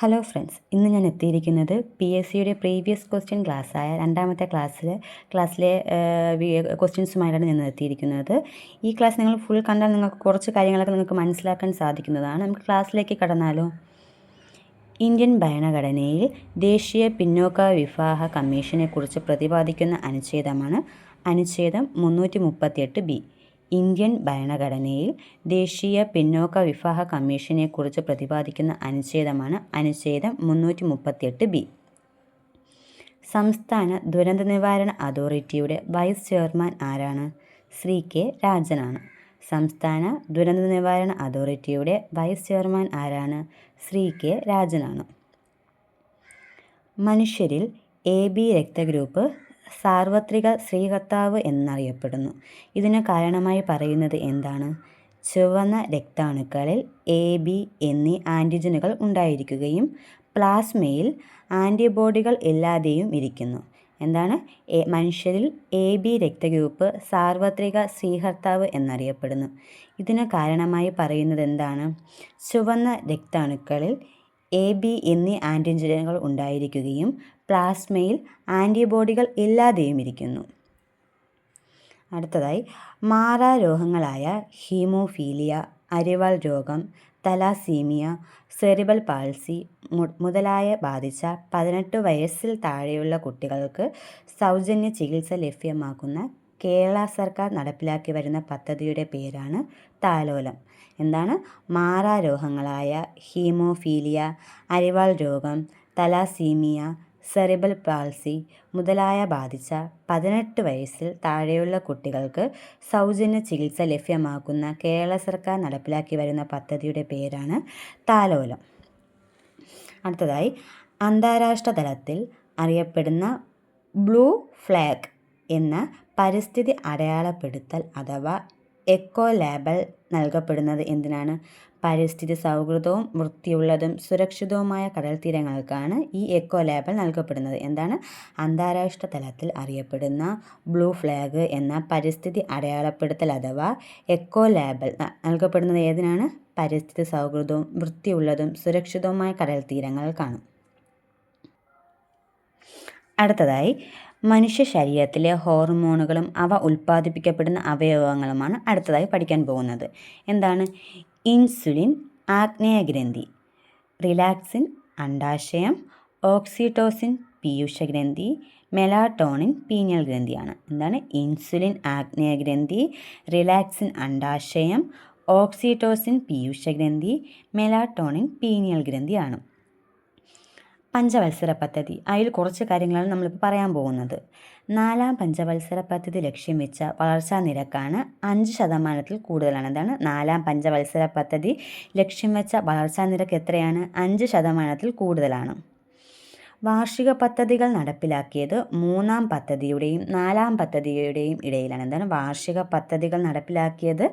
Hello friends, ഇന്ന് ഞാൻ എത്തിയിരിക്കുന്നത് PSCയുടെ പ്രീവിയസ് ക്വസ്റ്റ്യൻ ക്ലാസ്സായ രണ്ടാമത്തെ ക്ലാസ്സിലെ ക്വസ്റ്റ്യൻസുമായിട്ടാണ് ഞാൻ എത്തിയിരിക്കുന്നത്. ഈ ക്ലാസ് നിങ്ങൾ ഫുൾ കണ്ടാൽ നിങ്ങൾക്ക് കുറച്ച് കാര്യങ്ങളൊക്കെ നിങ്ങൾക്ക് മനസ്സിലാക്കാൻ സാധിക്കുന്നതാണ്. നമുക്ക് ക്ലാസ്സിലേക്ക് കടന്നാലോ? ഇന്ത്യൻ ഭരണഘടനയിൽ ദേശീയ പിന്നോക്ക വിഭാഗ കമ്മീഷനെക്കുറിച്ച് പ്രതിപാദിക്കുന്ന അനുച്ഛേദമാണ് അനുച്ഛേദം 338B. ഇന്ത്യൻ ഭരണഘടനയിൽ ദേശീയ പിന്നോക്ക വിഭാഗ കമ്മീഷനെക്കുറിച്ച് പ്രതിപാദിക്കുന്ന അനുച്ഛേദമാണ് അനുച്ഛേദം 338B. സംസ്ഥാന ദുരന്ത നിവാരണ അതോറിറ്റിയുടെ വൈസ് ചെയർമാൻ ആരാണ്? ശ്രീ കെ രാജനാണ്. സംസ്ഥാന ദുരന്ത നിവാരണ അതോറിറ്റിയുടെ വൈസ് ചെയർമാൻ ആരാണ്? ശ്രീ കെ രാജനാണ്. മനുഷ്യരിൽ AB രക്തഗ്രൂപ്പ് സാർവത്രിക സ്ത്രീകർത്താവ് എന്നറിയപ്പെടുന്നു. ഇതിന് കാരണമായി പറയുന്നത് എന്താണ്? ചുവന്ന രക്താണുക്കളിൽ AB എന്നീ ആൻറ്റിജനുകൾ ഉണ്ടായിരിക്കുകയും പ്ലാസ്മയിൽ ആൻറ്റിബോഡികൾ ഇല്ലാതെയും ഇരിക്കുന്നു. എന്താണ്? മനുഷ്യരിൽ AB രക്തഗ്രൂപ്പ് സാർവത്രിക സ്ത്രീകർത്താവ് എന്നറിയപ്പെടുന്നു. ഇതിന് കാരണമായി പറയുന്നത് എന്താണ്? ചുവന്ന രക്താണുക്കളിൽ AB എന്നീ ആൻറ്റിജനുകൾ ഉണ്ടായിരിക്കുകയും പ്ലാസ്മയിൽ ആൻറ്റിബോഡികൾ ഇല്ലാതെയും ഇരിക്കുന്നു. അടുത്തതായി, മാറാരോഗങ്ങളായ ഹീമോഫീലിയ, അരിവാൾ രോഗം, തലാസീമിയ, സെറിബ്രൽ പാൾസി മുതലായ ബാധിച്ച 18 വയസ്സിൽ താഴെയുള്ള കുട്ടികൾക്ക് സൗജന്യ ചികിത്സ ലഭ്യമാക്കുന്ന കേരള സർക്കാർ നടപ്പിലാക്കി വരുന്ന പദ്ധതിയുടെ പേരാണ് താലോലം. എന്താണ്? മാറാരോഗങ്ങളായ ഹീമോഫീലിയ, അരിവാൾ രോഗം, തലാസീമിയ, സെറിബ്രൽ പാൾസി മുതലായ ബാധിച്ച 18 വയസ്സിൽ താഴെയുള്ള കുട്ടികൾക്ക് സൗജന്യ ചികിത്സ ലഭ്യമാക്കുന്ന കേരള സർക്കാർ നടപ്പിലാക്കി വരുന്ന പദ്ധതിയുടെ പേരാണ് താലോലം. അടുത്തതായി, അന്താരാഷ്ട്ര തലത്തിൽ അറിയപ്പെടുന്ന ബ്ലൂ ഫ്ലാഗ് എന്ന പരിസ്ഥിതി അടയാളപ്പെടുത്തൽ അഥവാ എക്കോ ലേബൽ നൽകപ്പെടുന്നത് എന്തിനാണ്? പരിസ്ഥിതി സൗഹൃദവും വൃത്തിയുള്ളതും സുരക്ഷിതവുമായ കടൽ തീരങ്ങൾക്കാണ് ഈ എക്കോ ലേബൽ നൽകപ്പെടുന്നത്. എന്താണ്? അന്താരാഷ്ട്ര തലത്തിൽ അറിയപ്പെടുന്ന ബ്ലൂ ഫ്ലാഗ് എന്ന പരിസ്ഥിതി അടയാളപ്പെടുത്തൽ അഥവാ എക്കോ ലേബൽ നൽകപ്പെടുന്നത് ഏതിനാണ്? പരിസ്ഥിതി സൗഹൃദവും വൃത്തിയുള്ളതും സുരക്ഷിതവുമായ കടൽ തീരങ്ങൾക്കാണ്. അടുത്തതായി, മനുഷ്യ ശരീരത്തിലെ ഹോർമോണുകളും അവ ഉൽപ്പാദിപ്പിക്കപ്പെടുന്ന അവയവങ്ങളുമാണ് അടുത്തതായി പഠിക്കാൻ പോകുന്നത്. എന്താണ്? ഇൻസുലിൻ ആഗ്നേയഗ്രന്ഥി, റിലാക്സിൻ അണ്ഡാശയം, ഓക്സിറ്റോസിൻ പീയൂഷഗ്രന്ഥി, മെലാട്ടോണിൻ പീനിയൽ ഗ്രന്ഥിയാണ്. എന്താണ്? ഇൻസുലിൻ ആഗ്നേയഗ്രന്ഥി, റിലാക്സിൻ അണ്ഡാശയം, ഓക്സിറ്റോസിൻ പീയൂഷഗ്രന്ഥി, മെലാട്ടോണിൻ പീനിയൽ ഗ്രന്ഥിയാണ്. പഞ്ചവത്സര പദ്ധതി, അതിൽ കുറച്ച് കാര്യങ്ങളാണ് നമ്മളിപ്പോൾ പറയാൻ പോകുന്നത്. 4ാം പഞ്ചവത്സര പദ്ധതി ലക്ഷ്യം വെച്ച വളർച്ചാ നിരക്കാണ് 5% കൂടുതലാണ്. എന്താണ്? 4ാം പഞ്ചവത്സര പദ്ധതി ലക്ഷ്യം വെച്ച വളർച്ചാ നിരക്ക് എത്രയാണ്? 5% കൂടുതലാണ്. വാർഷിക പദ്ധതികൾ നടപ്പിലാക്കിയത് 3ാം പദ്ധതിയുടെയും 4ാം പദ്ധതിയുടെയും ഇടയിലാണ്. എന്താണ്? വാർഷിക പദ്ധതികൾ നടപ്പിലാക്കിയത്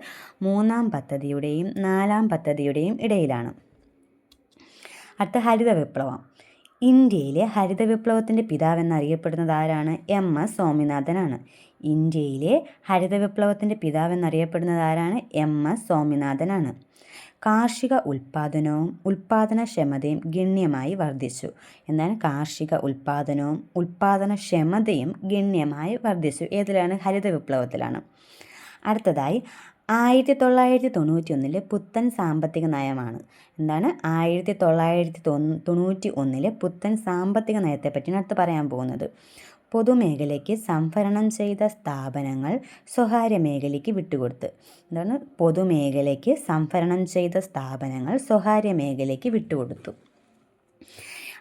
3ാം പദ്ധതിയുടെയും 4ാം പദ്ധതിയുടെയും ഇടയിലാണ്. അടുത്ത, ഹരിത വിപ്ലവം. ഇന്ത്യയിലെ ഹരിത വിപ്ലവത്തിൻ്റെ പിതാവെന്നറിയപ്പെടുന്നത് ആരാണ്? MS സ്വാമിനാഥനാണ്. ഇന്ത്യയിലെ ഹരിത വിപ്ലവത്തിൻ്റെ പിതാവെന്നറിയപ്പെടുന്നത് ആരാണ്? MS സ്വാമിനാഥനാണ്. കാർഷിക ഉൽപ്പാദനവും ഉൽപ്പാദനക്ഷമതയും ഗണ്യമായി വർദ്ധിച്ചു. എന്താണ്? കാർഷിക ഉൽപ്പാദനവും ഉൽപ്പാദനക്ഷമതയും ഗണ്യമായി വർദ്ധിച്ചു. ഏതിലാണ്? ഹരിത വിപ്ലവത്തിലാണ്. അടുത്തതായി, 1991 പുത്തൻ സാമ്പത്തിക നയമാണ്. എന്താണ്? 1991 പുത്തൻ സാമ്പത്തിക നയത്തെ പറ്റിയാണ് അടുത്ത് പറയാൻ പോകുന്നത്. പൊതുമേഖലയ്ക്ക് സംഭരണം ചെയ്ത സ്ഥാപനങ്ങൾ സ്വകാര്യ മേഖലയ്ക്ക് വിട്ടുകൊടുത്ത്. എന്താണ്? പൊതുമേഖലയ്ക്ക് സംഭരണം ചെയ്ത സ്ഥാപനങ്ങൾ സ്വകാര്യ മേഖലയ്ക്ക് വിട്ടുകൊടുത്തു.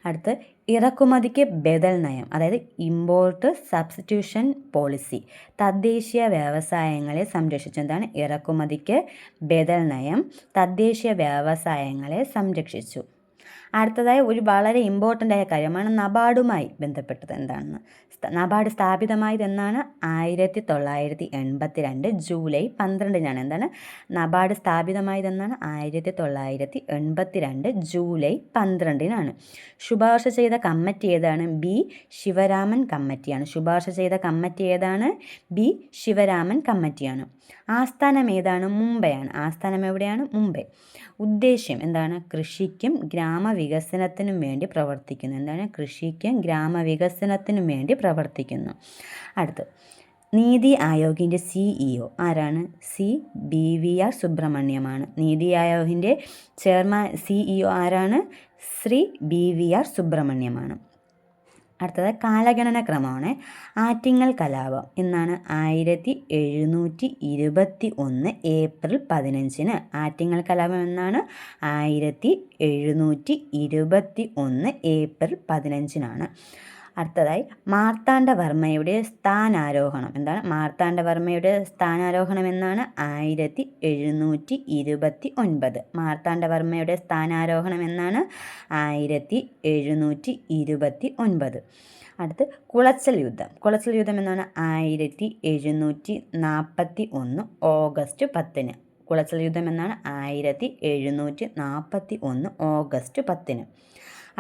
അടുത്ത്, ഇറക്കുമതിക്ക് ബദൽ നയം, അതായത് ഇമ്പോർട്ട് സബ്സ്റ്റിറ്റ്യൂഷൻ പോളിസി, തദ്ദേശീയ വ്യവസായങ്ങളെ സംരക്ഷിച്ചു. എന്താണ്? ഇറക്കുമതിക്ക് ബദൽ നയം തദ്ദേശീയ വ്യവസായങ്ങളെ സംരക്ഷിച്ചു. അടുത്തതായി, ഒരു വളരെ ഇമ്പോർട്ടൻ്റ് ആയ കാര്യമാണ് നബാർഡുമായി ബന്ധപ്പെട്ടത്. എന്താണെന്ന്? നബാർഡ് സ്ഥാപിതമായത് എന്നാണ്? 1982 ജൂലൈ 12-നാണ്. എന്താണ്? നബാർഡ് സ്ഥാപിതമായതെന്നാണ്? 1982 ജൂലൈ 12-നാണ്. ശുപാർശ ചെയ്ത കമ്മിറ്റി ഏതാണ്? B. ശിവരാമൻ കമ്മിറ്റിയാണ്. ശുപാർശ ചെയ്ത കമ്മിറ്റി ഏതാണ്? B. ശിവരാമൻ കമ്മിറ്റിയാണ്. ആസ്ഥാനം ഏതാണ്? മുംബൈയാണ്. ആസ്ഥാനം എവിടെയാണ്? മുംബൈ. ഉദ്ദേശ്യം എന്താണ്? കൃഷിക്കും ഗ്രാമവികസനത്തിനും വേണ്ടി പ്രവർത്തിക്കുന്നു. എന്താണ്? കൃഷിക്കും ഗ്രാമവികസനത്തിനും വേണ്ടി പ്രവർത്തിക്കുന്നു. അടുത്ത് നീതി ആയോഗിൻ്റെ CEO ആരാണ്? BVR സുബ്രഹ്മണ്യമാണ്. നീതി ആയോഗിൻ്റെ ചെയർമാൻ CEO ആരാണ്? ശ്രീ BVR സുബ്രഹ്മണ്യമാണ്. അടുത്തത് കാലഗണന ക്രമമാണ്. ആറ്റിങ്ങൽ കലാപം എന്നാണ്? 1721 ഏപ്രിൽ 15. ആറ്റിങ്ങൽ കലാപം എന്നാണ്? 1721 ഏപ്രിൽ 15. അടുത്തതായി മാർത്താണ്ഡവർമ്മയുടെ സ്ഥാനാരോഹണം എന്താണ്? മാർത്താണ്ഡവർമ്മയുടെ സ്ഥാനാരോഹണം എന്നാണ്? 1729. മാർത്താണ്ഡവർമ്മയുടെ സ്ഥാനാരോഹണം എന്നാണ്? 1729. അടുത്ത് കുളച്ചൽ യുദ്ധം. കുളച്ചൽ യുദ്ധം എന്നാണ്? 1741 ഓഗസ്റ്റ് 10. കുളച്ചൽ യുദ്ധം എന്നാണ്? 1741 ഓഗസ്റ്റ് 10.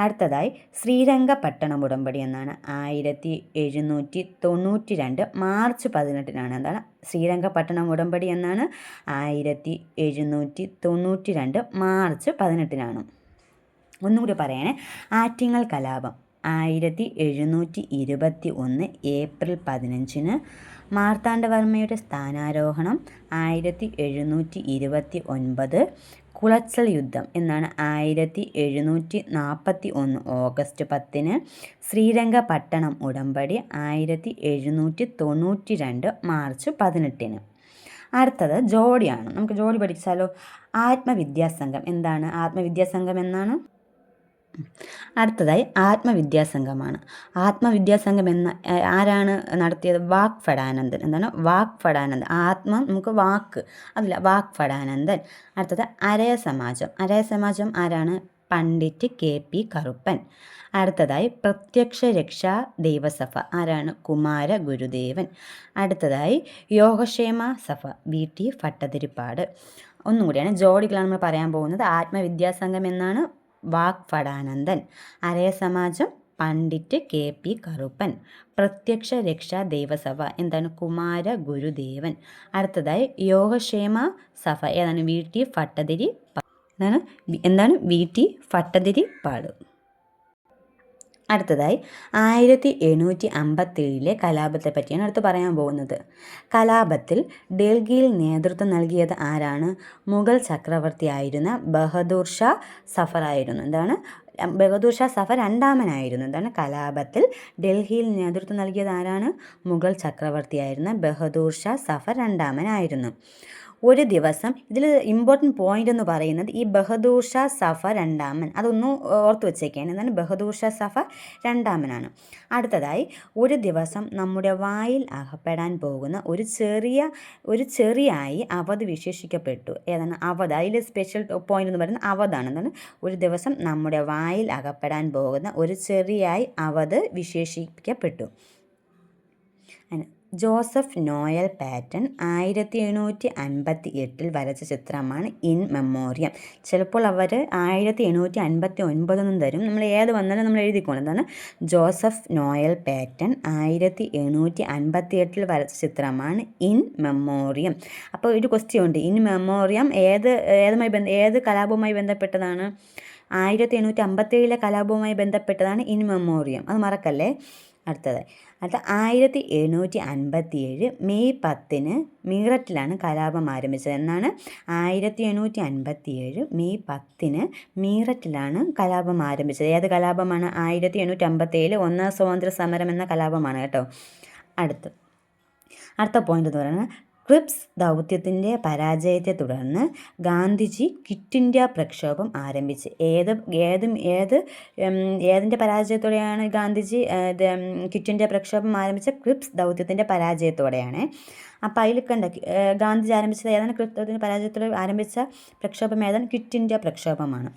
അടുത്തതായി ശ്രീരംഗപട്ടണം ഉടമ്പടി എന്നാണ്? 1792 മാർച്ച് 18. എന്താണ്? ശ്രീരംഗപട്ടണം ഉടമ്പടി എന്നാണ്? 1792 മാർച്ച് 18. ഒന്നുകൂടി പറയണേ. ആറ്റിങ്ങൽ കലാപം 1721 ഏപ്രിൽ 15. മാർത്താണ്ഡവർമ്മയുടെ സ്ഥാനാരോഹണം 1729. കുളച്ചൽ യുദ്ധം എന്നാണ്? 1741 ഓഗസ്റ്റ് 10. ശ്രീരംഗപട്ടണം ഉടമ്പടി 1792 മാർച്ച് 18. അടുത്തത് ജോഡിയാണ്. നമുക്ക് ജോഡി പഠിച്ചാലോ? ആത്മവിദ്യാസംഘം എന്താണ്? ആത്മവിദ്യാസംഘം എന്നാണ്? അടുത്തതായി ആത്മവിദ്യാസംഘമാണ്. ആത്മവിദ്യാസംഘം ആരാണ് നടത്തിയത്? വാഗ്ഭടാനന്ദൻ. എന്താണ്? വാഗ്ഭടാനന്ദൻ. നമുക്ക് വാക്ക് അതില്ല, വാഗ്ഭടാനന്ദൻ. അടുത്തത് അരയ സമാജം. അരയ സമാജം ആരാണ്? പണ്ഡിറ്റ് KP കറുപ്പൻ. അടുത്തതായി പ്രത്യക്ഷ രക്ഷാ ദൈവസഭ ആരാണ്? കുമാര ഗുരുദേവൻ. അടുത്തതായി യോഗക്ഷേമ സഭ VT ഭട്ടതിരിപ്പാട്. ഒന്നും കൂടിയാണ്, ജോഡികളാണ് നമ്മൾ പറയാൻ പോകുന്നത്. ആത്മവിദ്യാസംഘം എന്നാണ്? വാഗ്ഭടാനന്ദൻ. അരയ സമാജം പണ്ഡിറ്റ് KP കറുപ്പൻ. പ്രത്യക്ഷ രക്ഷാ ദൈവസഭ എന്താണ്? കുമാര ഗുരുദേവൻ. അടുത്തതായി യോഗക്ഷേമ സഭ ഏതാണ്? VT ഭട്ടതിരിപ്പാട്. എന്താണ്? VT ഭട്ടതിരിപ്പാട്. അടുത്തതായി 1757 കലാപത്തെ പറ്റിയാണ് അടുത്ത് പറയാൻ പോകുന്നത്. കലാപത്തിൽ ഡൽഹിയിൽ നേതൃത്വം നൽകിയത് ആരാണ്? മുഗൾ ചക്രവർത്തിയായിരുന്ന ബഹദൂർ ഷാ സഫറായിരുന്നു. എന്താണ്? ബഹദൂർ ഷാ സഫർ രണ്ടാമനായിരുന്നു. എന്താണ്? കലാപത്തിൽ ഡൽഹിയിൽ നേതൃത്വം നൽകിയത് ആരാണ്? മുഗൾ ചക്രവർത്തിയായിരുന്ന ബഹദൂർ ഷാ സഫർ രണ്ടാമനായിരുന്നു. ഒരു ദിവസം ഇതിൽ ഇമ്പോർട്ടൻറ്റ് പോയിന്റ് എന്ന് പറയുന്നത് ഈ ബഹദൂർ ഷാ സഫർ രണ്ടാമൻ, അതൊന്ന് ഓർത്ത് വെച്ചേക്കാണ്. എന്താണ്? ബഹദൂർ ഷാ സഫർ രണ്ടാമനാണ്. അടുത്തതായി ഒരു ദിവസം നമ്മുടെ വായിൽ അകപ്പെടാൻ പോകുന്ന ഒരു ചെറിയായി അവധ് വിശേഷിക്കപ്പെട്ടു. ഏതാണ്? അവധ്. അതിൽ സ്പെഷ്യൽ പോയിന്റ് എന്ന് പറയുന്നത് അവധാണ്. എന്താണ്? ഒരു ദിവസം നമ്മുടെ വായിൽ അകപ്പെടാൻ പോകുന്ന ഒരു ചെറിയായി അവധ് വിശേഷിപ്പിക്കപ്പെട്ടു. ജോസഫ് നോയൽ പാറ്റൺ 1758 വരച്ച ചിത്രമാണ് ഇൻ മെമ്മോറിയം. ചിലപ്പോൾ അവർ 1759 തരും. നമ്മൾ ഏത് വന്നാലും നമ്മൾ എഴുതിക്കോണം. എന്താണ്? ജോസഫ് നോയൽ പാറ്റൺ 1758 വരച്ച ചിത്രമാണ് ഇൻ മെമ്മോറിയം. അപ്പോൾ ഒരു ക്വസ്റ്റ്യൻ ഉണ്ട്. ഇൻ മെമ്മോറിയം ഏത് കലാപവുമായി ബന്ധപ്പെട്ടതാണ്? 1757 കലാപവുമായി ബന്ധപ്പെട്ടതാണ് ഇൻ മെമ്മോറിയം. അത് മറക്കല്ലേ. അടുത്ത 1757 മെയ് 10 മീററ്റിലാണ് കലാപം ആരംഭിച്ചത്. എന്നാണ്? 1757 മെയ് 10 മീററ്റിലാണ് കലാപം ആരംഭിച്ചത്. ഏത് കലാപമാണ്? 1757 ഒന്നാം സ്വാതന്ത്ര്യ സമരം എന്ന കലാപമാണ് കേട്ടോ. അടുത്ത പോയിന്റ് എന്ന് പറയുന്നത് ക്രിപ്സ് ദൗത്യത്തിൻ്റെ പരാജയത്തെ തുടർന്ന് ഗാന്ധിജി ക്വിറ്റ് ഇന്ത്യ പ്രക്ഷോഭം ആരംഭിച്ചു. ഏതിൻ്റെ പരാജയത്തോടെയാണ് ഗാന്ധിജി ക്വിറ്റ് ഇന്ത്യ പ്രക്ഷോഭം ആരംഭിച്ച? ക്രിപ്സ് ദൗത്യത്തിൻ്റെ പരാജയത്തോടെയാണ്. അപ്പോൾ അതിൽ കണ്ട ഗാന്ധിജി ആരംഭിച്ചത് ഏതാണ്? ക്രിപ്സ് ദൗത്യത്തിൻ്റെ പരാജയത്തോടെ ആരംഭിച്ച പ്രക്ഷോഭം ഏതാണ്? ക്വിറ്റ് ഇന്ത്യ പ്രക്ഷോഭമാണ്.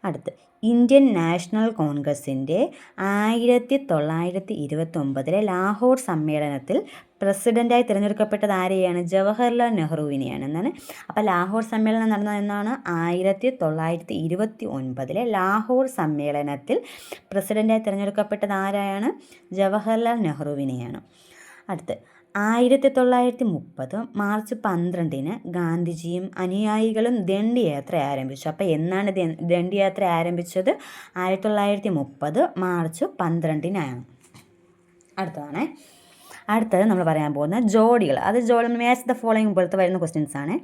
അടുത്ത് ഇന്ത്യൻ നാഷണൽ കോൺഗ്രസിൻ്റെ 1929 ലാഹോർ സമ്മേളനത്തിൽ പ്രസിഡൻ്റായി തിരഞ്ഞെടുക്കപ്പെട്ടത് ആരെയാണ്? ജവഹർലാൽ നെഹ്റുവിനെയാണ്. എന്നാണ്? അപ്പോൾ ലാഹോർ സമ്മേളനം നടന്നത് എന്നാണ്? 1929 ലാഹോർ സമ്മേളനത്തിൽ പ്രസിഡൻ്റായി തിരഞ്ഞെടുക്കപ്പെട്ടത് ആരാണ്? ജവഹർലാൽ നെഹ്റുവിനെയാണ്. അടുത്ത് 1930 മാർച്ച് 12-ന് ഗാന്ധിജിയും അനുയായികളും ദണ്ഡിയാത്ര ആരംഭിച്ചു. അപ്പോൾ എന്നാണ് ദണ്ഡിയാത്ര ആരംഭിച്ചത്? 1930 മാർച്ച് 12-നാണ്. അടുത്തത് നമ്മൾ പറയാൻ പോകുന്ന ജോഡികൾ. അത് മാച്ച് ദ ഫോളോയിങ് പോലത്തെ വരുന്ന ക്വസ്റ്റ്യൻസ് ആണ്.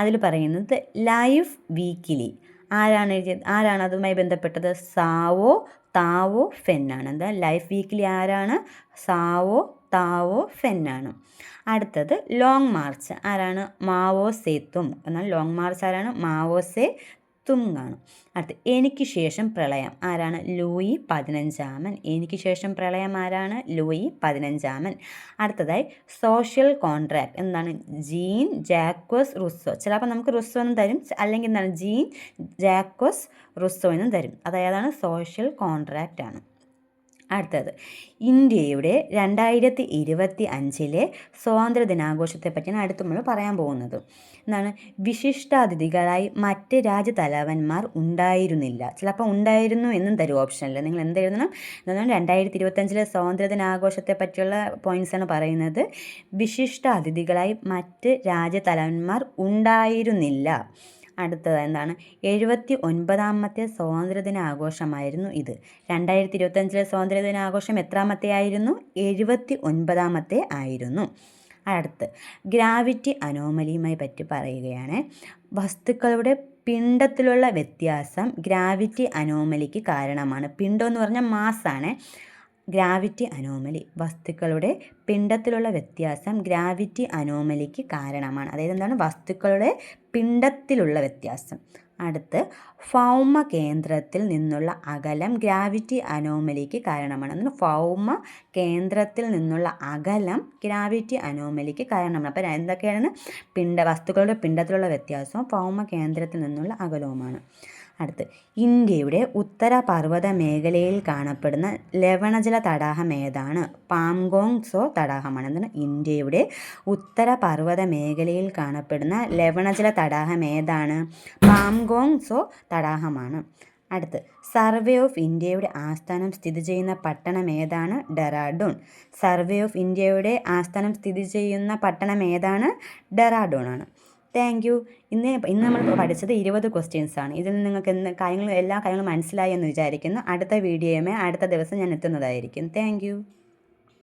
അതിൽ പറയുന്നത് ലൈഫ് വീക്കിലി ആരാണ് അതുമായി ബന്ധപ്പെട്ടത്? സാവോ താവോ ഫെന്നാണ്. എന്താ ലൈഫ് വീക്കിലി ആരാണ്? സാവോ താവോ ഫെന്നാണ്. അടുത്തത് ലോങ് മാർച്ച് ആരാണ്? Mao Tse Tung. എന്നാൽ ലോങ് മാർച്ച് ആരാണ്? മാവോ സേ തുങ് ആണ്. അടുത്ത് എനിക്ക് ശേഷം പ്രളയം ആരാണ്? ലൂയി 15-മൻ. എനിക്ക് ശേഷം പ്രളയം ആരാണ്? ലൂയി 15-മൻ. അടുത്തതായി സോഷ്യൽ കോൺട്രാക്ട് എന്താണ്? Jean Jacques Rousseau. ചിലപ്പോൾ നമുക്ക് റുസ്സോ എന്നും തരും, അല്ലെങ്കിൽ എന്താണ് ജീൻ ജാക്വസ് റുസ്സോ എന്നും തരും. അതായതാണ് സോഷ്യൽ കോൺട്രാക്റ്റ് ആണ്. അടുത്തത് ഇന്ത്യയുടെ 2025 സ്വാതന്ത്ര്യ ദിനാഘോഷത്തെ പറ്റിയാണ് അടുത്ത് നമ്മൾ പറയാൻ പോകുന്നത്. എന്താണ്? വിശിഷ്ടാതിഥികളായി മറ്റ് രാജ്യതലവന്മാർ ഉണ്ടായിരുന്നില്ല. ചിലപ്പോൾ ഉണ്ടായിരുന്നു എന്നും തരും ഓപ്ഷനിൽ. നിങ്ങൾ എന്ത് എഴുതണം? എന്താണ് 2025 സ്വാതന്ത്ര്യ ദിനാഘോഷത്തെ പറ്റിയുള്ള പോയിൻറ്റ്സാണ് പറയുന്നത്. വിശിഷ്ടാതിഥികളായി മറ്റ് രാജ്യതലവന്മാർ ഉണ്ടായിരുന്നില്ല. അടുത്തത് എന്താണ്? 79-മത്തെ സ്വാതന്ത്ര്യദിനാഘോഷമായിരുന്നു ഇത്. 2025 സ്വാതന്ത്ര്യദിനാഘോഷം എത്രാമത്തെ ആയിരുന്നു? 79-മത്തെ ആയിരുന്നു. അടുത്ത് ഗ്രാവിറ്റി അനോമലിയുമായി പറ്റി പറയുകയാണ്. വസ്തുക്കളുടെ പിണ്ഡത്തിലുള്ള വ്യത്യാസം ഗ്രാവിറ്റി അനോമലിക്ക് കാരണമാണ്. പിണ്ഡം എന്ന് പറഞ്ഞാൽ മാസ്സാണ്. ഗ്രാവിറ്റി അനോമലി വസ്തുക്കളുടെ പിണ്ഡത്തിലുള്ള വ്യത്യാസം ഗ്രാവിറ്റി അനോമലിക്ക് കാരണമാണ്. അതായത് എന്താണ്? വസ്തുക്കളുടെ പിണ്ഡത്തിലുള്ള വ്യത്യാസം. അടുത്ത് ഭൗമ കേന്ദ്രത്തിൽ നിന്നുള്ള അകലം ഗ്രാവിറ്റി അനോമലിക്ക് കാരണമാണ്. എന്നാൽ ഭൗമ കേന്ദ്രത്തിൽ നിന്നുള്ള അകലം ഗ്രാവിറ്റി അനോമലിക്ക് കാരണമാണ്. അപ്പോൾ എന്തൊക്കെയാണ്? വസ്തുക്കളുടെ പിണ്ഡത്തിലുള്ള വ്യത്യാസവും ഭൗമ കേന്ദ്രത്തിൽ നിന്നുള്ള അകലവുമാണ്. അടുത്ത് ഇന്ത്യയുടെ ഉത്തര പർവ്വത മേഖലയിൽ കാണപ്പെടുന്ന ലവണജല തടാകം ഏതാണ്? പാംഗോങ് സോ തടാകമാണ്. എന്താണ്? ഇന്ത്യയുടെ ഉത്തര പർവ്വത മേഖലയിൽ കാണപ്പെടുന്ന ലവണജല തടാകം ഏതാണ്? പാംഗോങ് സോ തടാകമാണ്. അടുത്ത് സർവേ ഓഫ് ഇന്ത്യയുടെ ആസ്ഥാനം സ്ഥിതി ചെയ്യുന്ന പട്ടണം ഏതാണ്? ഡെറാഡൂൺ. സർവേ ഓഫ് ഇന്ത്യയുടെ ആസ്ഥാനം സ്ഥിതി ചെയ്യുന്ന പട്ടണം ഏതാണ്? ഡെറാഡൂൺ ആണ്. Thank you. ഇന്ന് നമ്മൾ പഠിച്ചത് 20 ക്വസ്റ്റ്യൻസ് ആണ്. ഇതിൽ നിങ്ങൾക്ക് എല്ലാ കാര്യങ്ങളും മനസ്സിലായി എന്ന് വിചാരിക്കുന്നു. അടുത്ത വീഡിയോയുമായി അടുത്ത ദിവസം ഞാൻ എത്തുന്നതായിരിക്കും. Thank you.